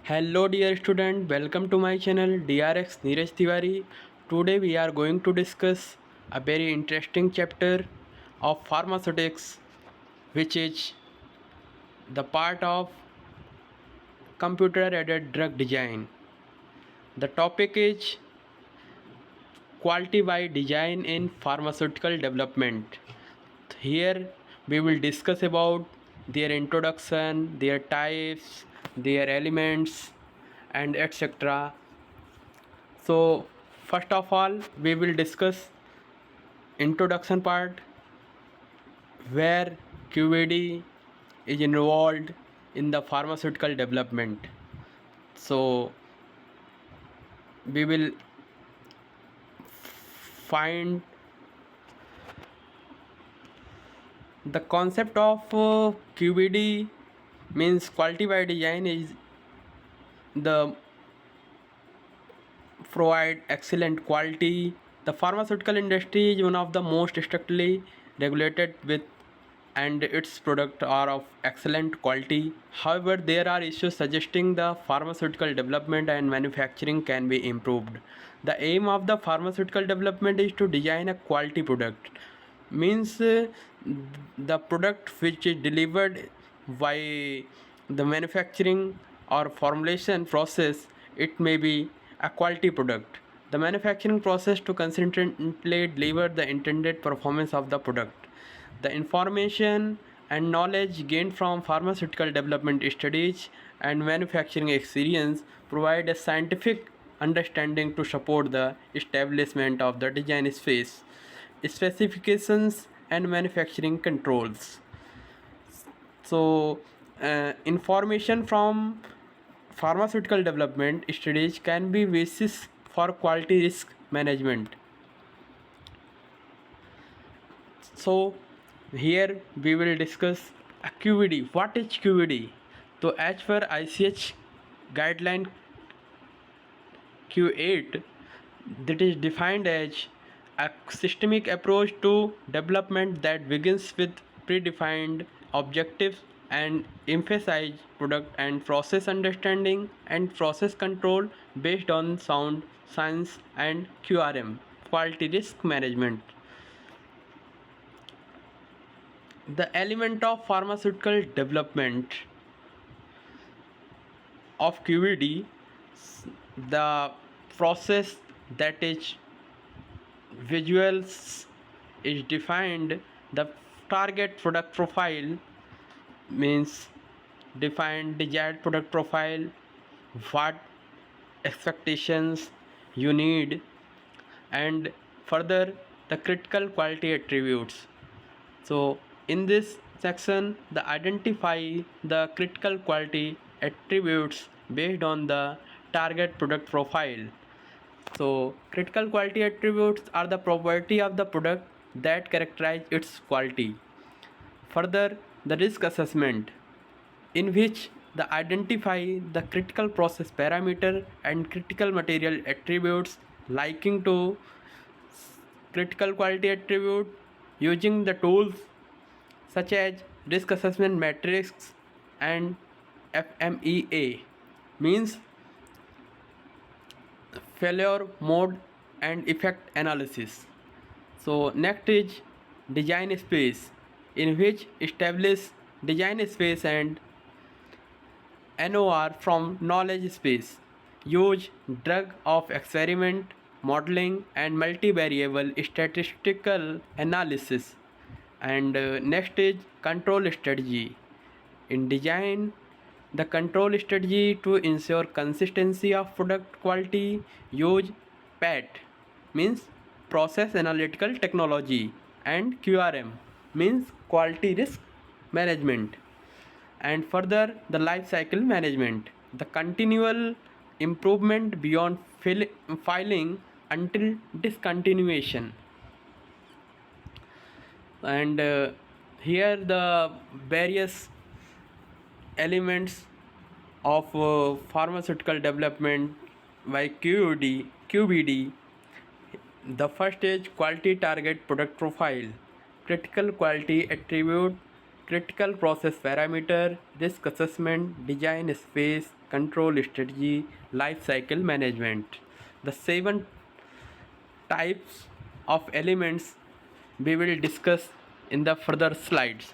Hello dear student, welcome to my channel DRX Neeraj Tiwari. Today we are going to discuss a very interesting chapter of pharmaceutics, which is the part of computer aided drug design. The topic is quality by design in pharmaceutical development. Here we will discuss about their introduction, their types, their elements, and etc. So first of all we will discuss introduction part where QVD is involved in the pharmaceutical development. So we will find the concept of QVD means quality by design is the provide excellent quality. The pharmaceutical industry is one of the most strictly regulated with and its products are of excellent quality. However, there are issues suggesting the pharmaceutical development and manufacturing can be improved. The aim of the pharmaceutical development is to design a quality product. Means the product which is delivered by the manufacturing or formulation process, it may be a quality product. The manufacturing process to consistently deliver the intended performance of the product. The information and knowledge gained from pharmaceutical development studies and manufacturing experience provide a scientific understanding to support the establishment of the design space, specifications, and manufacturing controls. So, information from pharmaceutical development studies can be basis for quality risk management. So here we will discuss a QVD. What is QVD? So as per ICH guideline Q8, that is defined as a systemic approach to development that begins with predefined objectives and emphasize product and process understanding and process control based on sound science and QRM, quality risk management. The element of pharmaceutical development of QVD, the process that is visuals is defined. The target product profile means defined desired product profile, what expectations you need, and further the critical quality attributes. So in this section, the identify the critical quality attributes based on the target product profile. So critical quality attributes are the property of the product that characterize its quality. Further, the risk assessment, in which the identify the critical process parameter and critical material attributes liking to critical quality attribute using the tools such as risk assessment matrix and FMEA, means failure mode and effect analysis. So next is design space, in which establish design space and NOR from knowledge space. Use drug of experiment modeling and multivariable statistical analysis. And next is control strategy. In design, the control strategy to ensure consistency of product quality, use PAT, means process analytical technology, and QRM, means quality risk management. And further the life cycle management, the continual improvement beyond filing until discontinuation. And here the various elements of pharmaceutical development by QBD. The first is quality target product profile, critical quality attribute critical process parameter, risk assessment, design space, control strategy, life cycle management. The seven types of elements we will discuss in the further slides.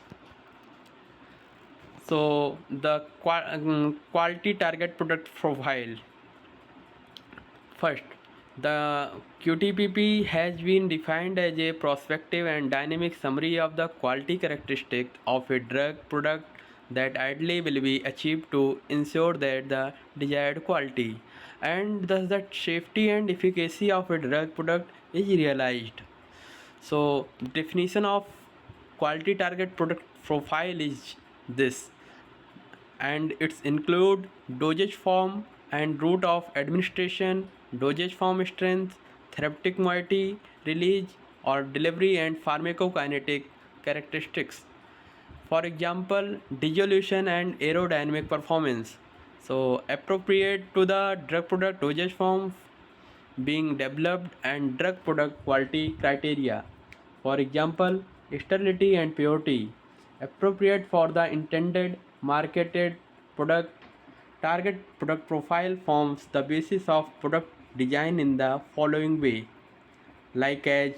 So the quality target product profile. First, the QTPP has been defined as a prospective and dynamic summary of the quality characteristics of a drug product that ideally will be achieved to ensure that the desired quality and thus the safety and efficacy of a drug product is realized. So, definition of quality target product profile is this, and it's include dosage form and route of administration, dosage form strength, therapeutic moiety, release or delivery, and pharmacokinetic characteristics. For example, dissolution and aerodynamic performance. So appropriate to the drug product dosage form being developed and drug product quality criteria. For example, sterility and purity, appropriate for the intended marketed product. Target product profile forms the basis of product design in the following way, like as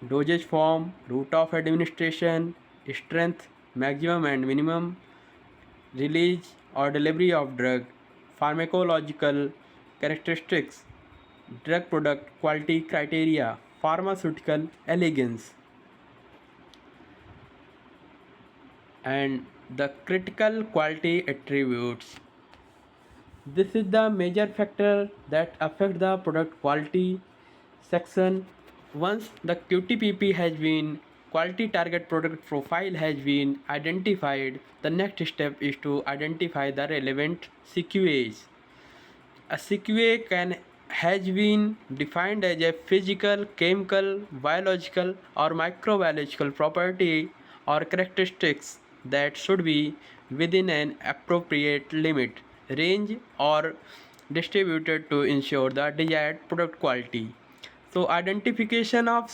dosage form, route of administration, strength, maximum and minimum, release or delivery of drug, pharmacological characteristics, drug product quality criteria, pharmaceutical elegance, and the critical quality attributes. This is the major factor that affect the product quality section. Once the QTPP has been quality target product profile has been identified, the next step is to identify the relevant CQAs. A CQA can has been defined as a physical, chemical, biological or microbiological property or characteristics that should be within an appropriate limit, range or distributed to ensure the desired product quality. So identification of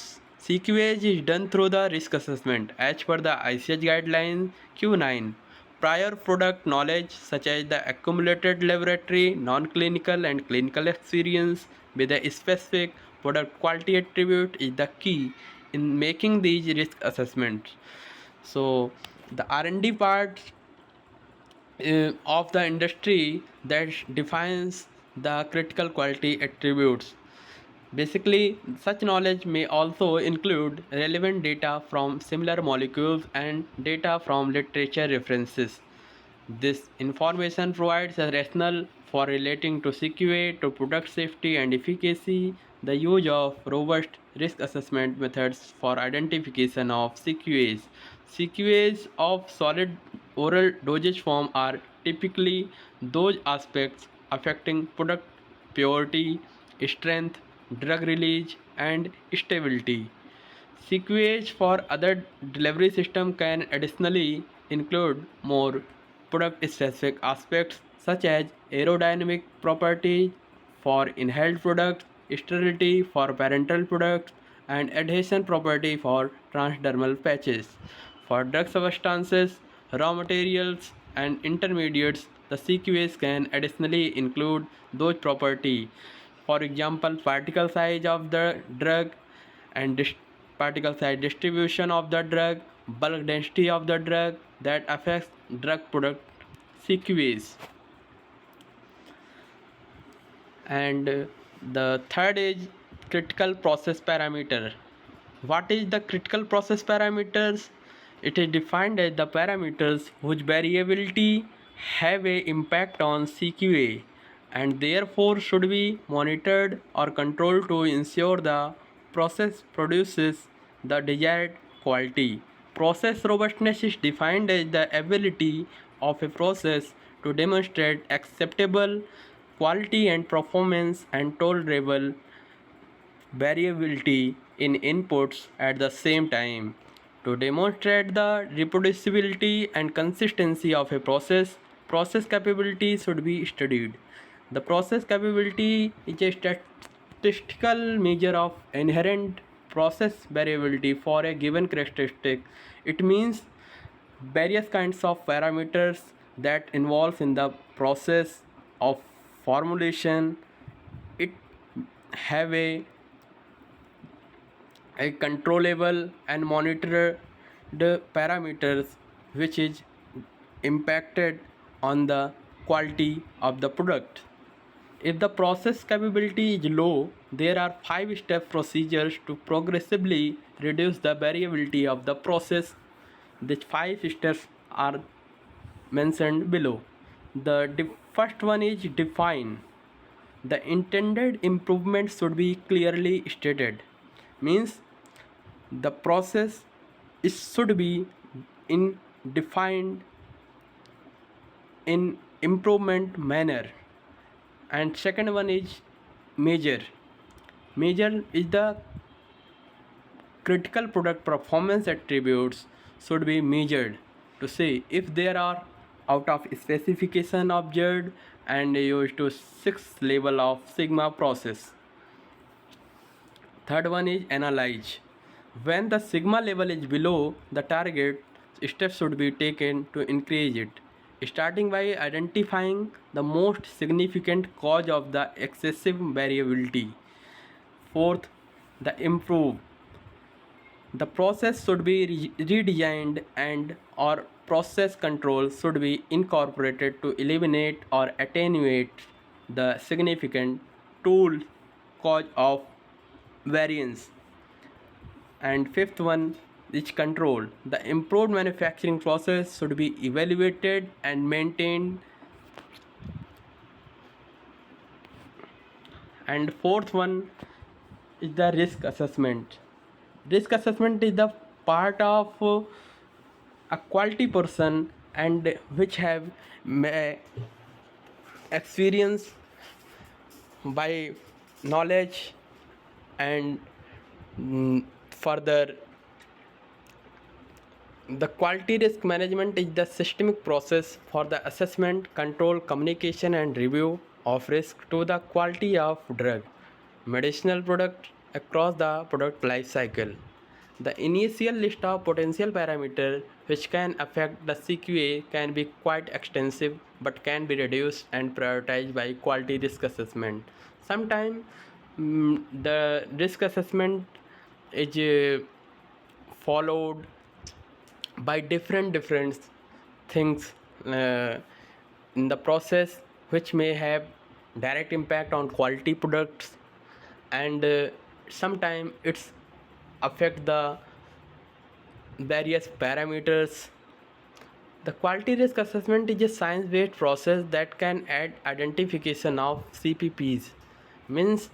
CQAs is done through the risk assessment as per the ICH guideline Q9. Prior product knowledge such as the accumulated laboratory, non-clinical and clinical experience with a specific product quality attribute is the key in making these risk assessments. So the R&D part of the industry that defines the critical quality attributes. Basically, such knowledge may also include relevant data from similar molecules and data from literature references. This information provides a rationale for relating to CQA, to product safety and efficacy, the use of robust risk assessment methods for identification of CQAs. CQAs of solid oral dosage form are typically those aspects affecting product purity, strength, drug release, and stability. CQAs for other delivery system can additionally include more product-specific aspects such as aerodynamic properties for inhaled products, sterility for parenteral products, and adhesion property for transdermal patches. For drug substances, raw materials, and intermediates, the CQAs can additionally include those properties. For example, particle size of the drug and particle size distribution of the drug, bulk density of the drug that affects drug product CQAs. And the third is critical process parameter. What is the critical process parameters? It is defined as the parameters whose variability have a impact on CQA and therefore should be monitored or controlled to ensure the process produces the desired quality. Process robustness is defined as the ability of a process to demonstrate acceptable quality and performance and tolerable variability in inputs at the same time. To demonstrate the reproducibility and consistency of a process capability should be studied. The process capability is a statistical measure of inherent process variability for a given characteristic. It means various kinds of parameters that involves in the process of formulation. It have a controllable and monitored parameters which is impacted on the quality of the product. If the process capability is low, there are 5-step procedures to progressively reduce the variability of the process. These 5 steps are mentioned below. The first one is define. The intended improvement should be clearly stated. Means the process should be in defined in improvement manner. And second one is measure. Measure is the critical product performance attributes should be measured to see if there are out of specification observed and used to 6th level of sigma process. Third one is analyze. When the sigma level is below the target, steps should be taken to increase it, starting by identifying the most significant cause of the excessive variability. Fourth, the improve. The process should be redesigned and or process control should be incorporated to eliminate or attenuate the significant tool cause of variance. And fifth one is control. The improved manufacturing process should be evaluated and maintained. And fourth one is the risk assessment. Risk assessment is the part of a quality person and which have experience by knowledge and further the quality risk management is the systemic process for the assessment, control, communication and review of risk to the quality of drug, medicinal product across the product life cycle. The initial list of potential parameters which can affect the CQA can be quite extensive but can be reduced and prioritized by quality risk assessment. Sometimes the risk assessment is followed by different things in the process which may have direct impact on quality products and sometimes it's affect the various parameters. The quality risk assessment is a science-based process that can add identification of CPPs, means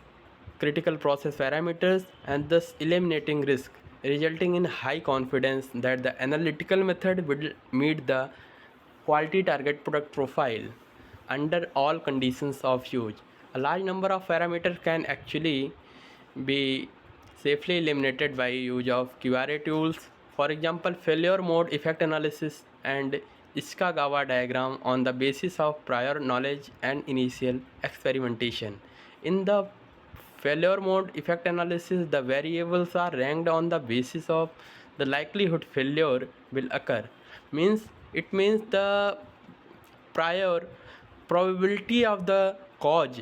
critical process parameters, and thus eliminating risk, resulting in high confidence that the analytical method will meet the quality target product profile under all conditions of use. A large number of parameters can actually be safely eliminated by use of QRA tools. For example, failure mode effect analysis and Ishikawa diagram on the basis of prior knowledge and initial experimentation. In the failure mode effect analysis, the variables are ranked on the basis of the likelihood failure will occur. It means the prior probability of the cause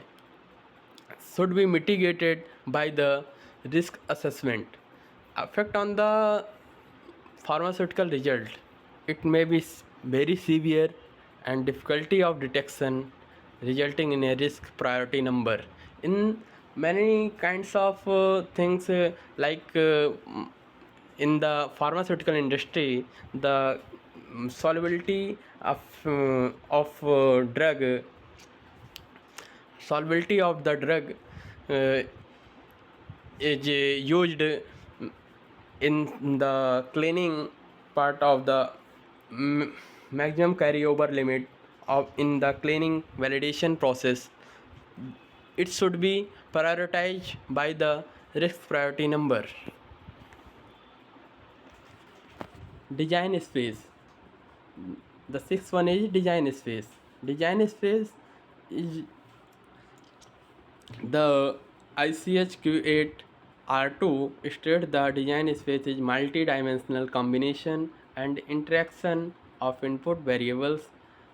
should be mitigated by the risk assessment. Effect on the pharmaceutical result. It may be very severe and difficulty of detection resulting in a risk priority number. In many kinds of things in the pharmaceutical industry, the solubility of drug solubility of the drug uh, is used in the cleaning part of the maximum carryover limit of in the cleaning validation process. It should be prioritized by the risk priority number. Design space. The sixth one is design space. Design space is the ICHQ8 R2 states the design space is multi-dimensional combination and interaction of input variables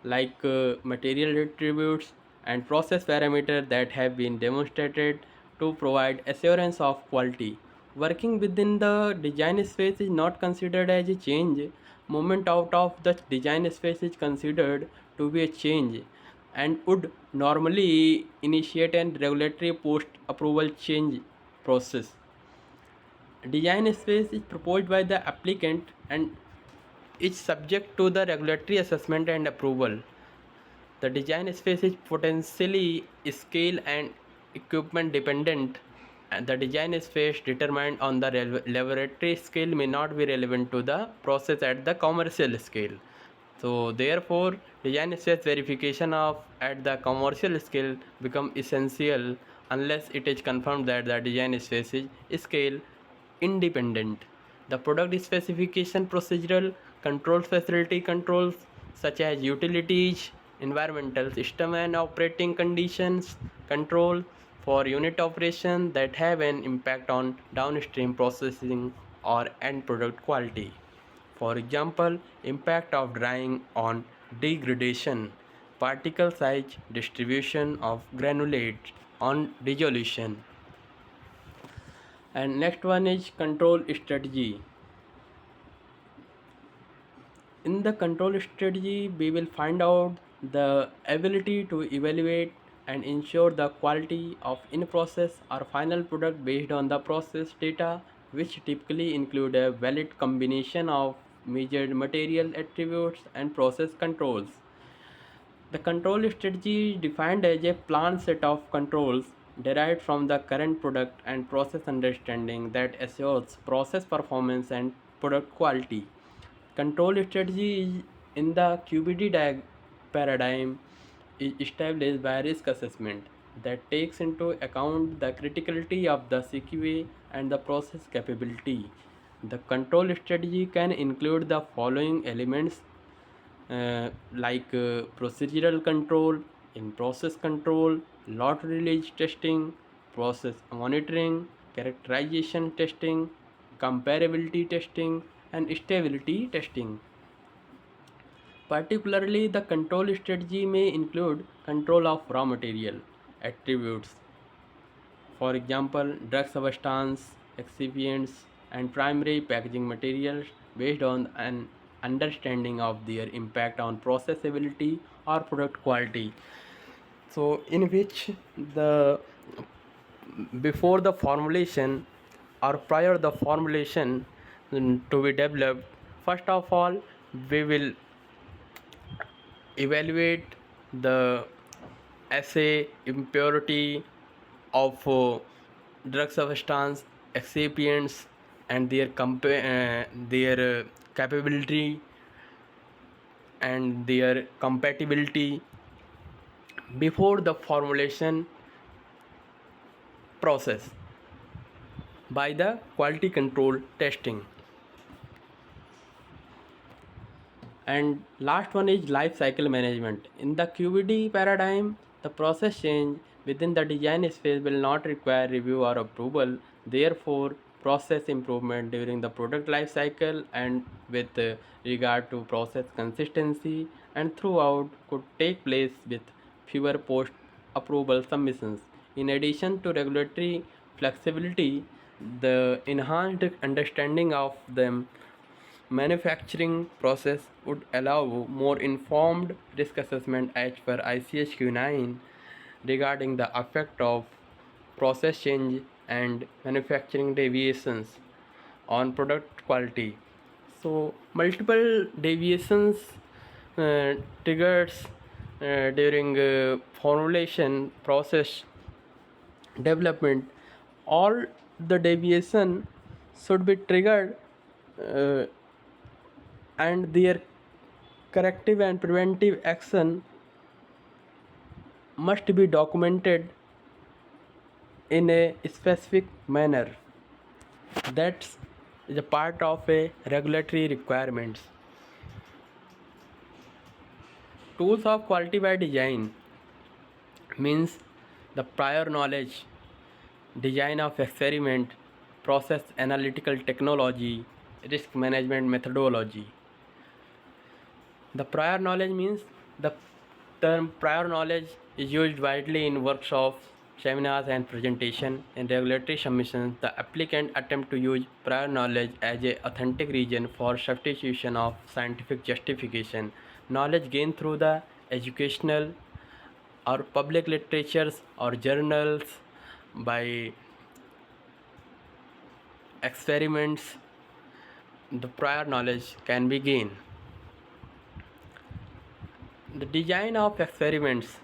like material attributes and process parameters that have been demonstrated to provide assurance of quality. Working within the design space is not considered as a change. Movement out of the design space is considered to be a change and would normally initiate a regulatory post approval change process. Design space is proposed by the applicant and is subject to the regulatory assessment and approval. The design space is potentially scale and equipment dependent, and the design space determined on the laboratory scale may not be relevant to the process at the commercial scale. So therefore, design space verification of at the commercial scale become essential unless it is confirmed that the design space is scale independent. The product specification procedural control facility controls such as utilities, environmental system and operating conditions control for unit operation that have an impact on downstream processing or end product quality. For example, impact of drying on degradation, particle size, distribution of granulate on dissolution. And next one is control strategy. In the control strategy, we will find out the ability to evaluate and ensure the quality of in-process or final product based on the process data, which typically include a valid combination of measured material attributes and process controls. The control strategy is defined as a planned set of controls derived from the current product and process understanding that assures process performance and product quality. Control strategy is in the paradigm is established by risk assessment that takes into account the criticality of the CQA and the process capability. The control strategy can include the following elements procedural control, in process control, lot release testing, process monitoring, characterization testing, comparability testing, and stability testing. Particularly, the control strategy may include control of raw material attributes, for example, drug substance, excipients, and primary packaging materials based on an understanding of their impact on processability or product quality. So, in which the before the formulation or prior the formulation to be developed, first of all, we will evaluate the assay impurity of drug substance, excipients, and their capability and their compatibility before the formulation process by the quality control testing. And last one is life cycle management. In the QVD paradigm, the process change within the design space will not require review or approval. Therefore, process improvement during the product life cycle and with regard to process consistency and throughout could take place with fewer post approval submissions. In addition to regulatory flexibility, the enhanced understanding of them manufacturing process would allow more informed risk assessment as per ICHQ 9 regarding the effect of process change and manufacturing deviations on product quality. So, multiple deviations triggers during formulation process development. All the deviation should be triggered uh, and their corrective and preventive action must be documented in a specific manner. That's the part of a regulatory requirements. Tools of quality by design means the prior knowledge, design of experiment, process analytical technology, risk management methodology. The prior knowledge means the term prior knowledge is used widely in workshops, seminars, and presentation. In regulatory submissions, the applicant attempt to use prior knowledge as a authentic reason for substitution of scientific justification. Knowledge gained through the educational or public literatures or journals by experiments, the prior knowledge can be gained. The design of experiments.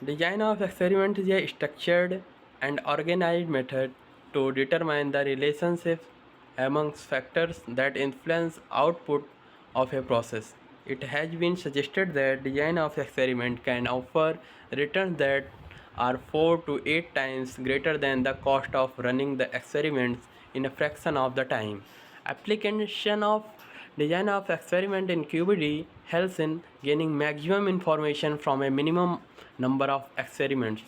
Design of experiment is a structured and organized method to determine the relationships amongst factors that influence output of a process. It has been suggested that design of experiment can offer returns that are 4 to 8 times greater than the cost of running the experiments in a fraction of the time. Application of design of experiment in QBD helps in gaining maximum information from a minimum number of experiments.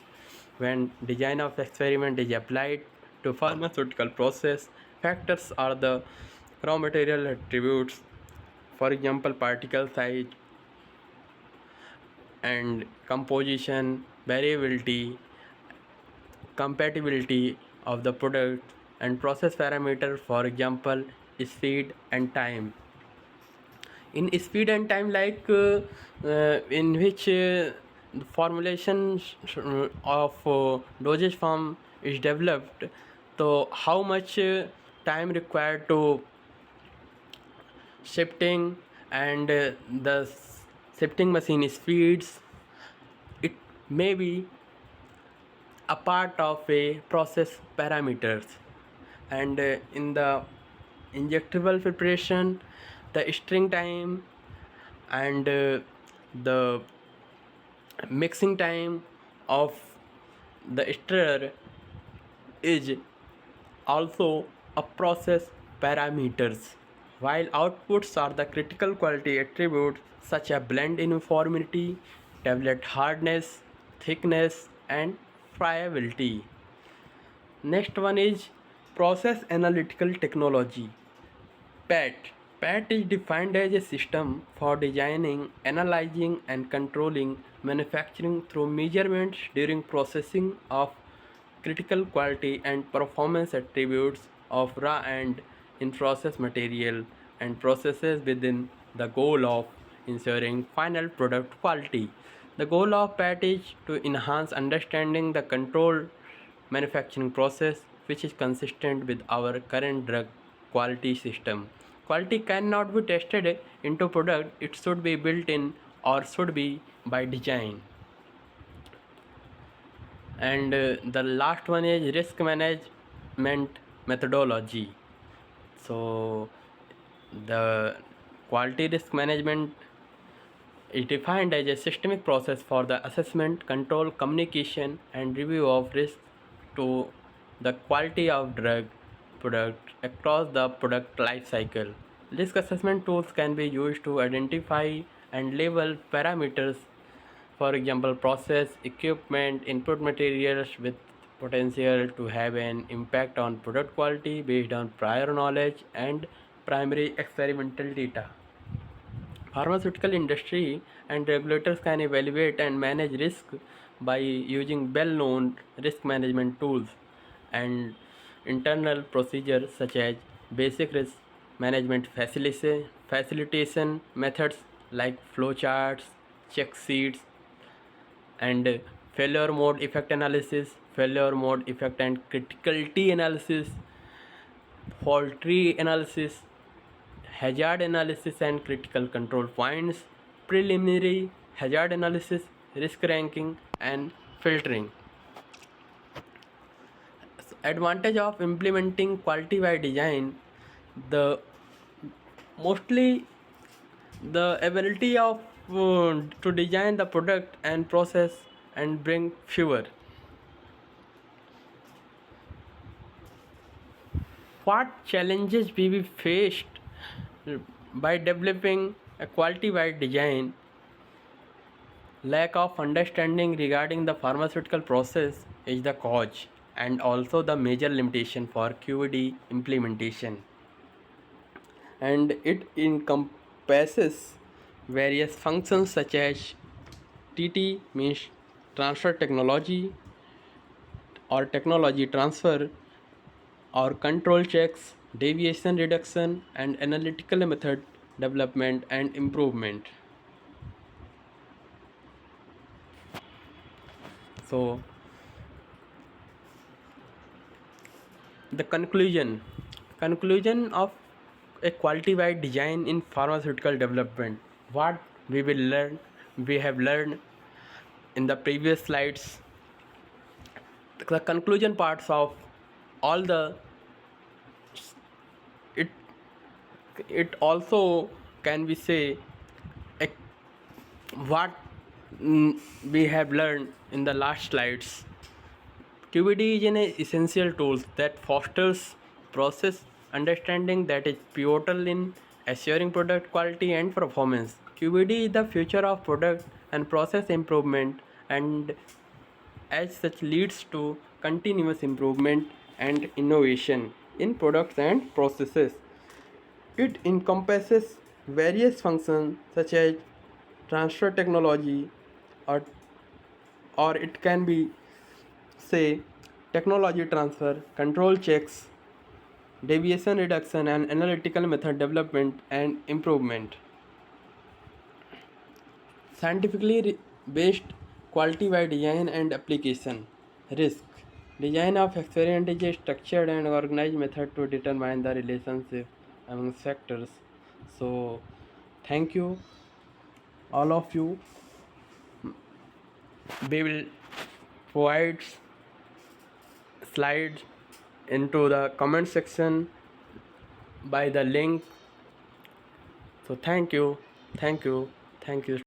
When design of experiment is applied to pharmaceutical process, factors are the raw material attributes, for example, particle size and composition, variability, compatibility of the product, and process parameter, for example, speed and time. In speed and time, in which the formulation of dosage form is developed, so how much time required to shifting, and the shifting machine speeds, it may be a part of a process parameters. And in the injectable preparation, the string time and the mixing time of the stirrer is also a process parameters, while outputs are the critical quality attributes such as blend uniformity, tablet hardness, thickness, and friability. Next one is process analytical technology. PAT. PAT is defined as a system for designing, analyzing, and controlling manufacturing through measurements during processing of critical quality and performance attributes of raw and in process material and processes within the goal of ensuring final product quality. The goal of PAT is to enhance understanding the controlled manufacturing process, which is consistent with our current drug quality system. Quality cannot be tested into product, it should be built in or should be by design. And the last one is risk management methodology. So the quality risk management is defined as a systemic process for the assessment, control, communication, and review of risk to the quality of drug product across the product life cycle. Risk assessment tools can be used to identify and label parameters, for example, process, equipment, input materials with potential to have an impact on product quality based on prior knowledge and primary experimental data. Pharmaceutical industry and regulators can evaluate and manage risk by using well-known risk management tools and internal procedures such as basic risk management facilitation methods like flowcharts, check sheets, and failure mode effect analysis, failure mode effect and criticality analysis, fault tree analysis, hazard analysis and critical control points, preliminary hazard analysis, risk ranking, and filtering. Advantage of implementing quality by design: the mostly the ability of to design the product and process and bring fewer. What challenges we be faced by developing a quality by design? Lack of understanding regarding the pharmaceutical process is the cause and also the major limitation for QED implementation. And it encompasses various functions such as TT means transfer technology or technology transfer, or control checks, deviation reduction, and analytical method development and improvement. So, the conclusion of a quality by design in pharmaceutical development. What we have learned in the previous slides. The conclusion parts of all the it it also can be say a, what we have learned in the last slides. QBD is an essential tool that fosters process understanding that is pivotal in assuring product quality and performance. QBD is the future of product and process improvement, and as such leads to continuous improvement and innovation in products and processes. It encompasses various functions such as transfer technology, or it can be say technology transfer, control checks, deviation reduction, and analytical method development and improvement. Scientifically based quality by design and application. Risk. Design of experiment is a structured and organized method to determine the relationship among factors. So, thank you, all of you. We will provide slides into the comment section by the link. So, thank you, thank you, thank you.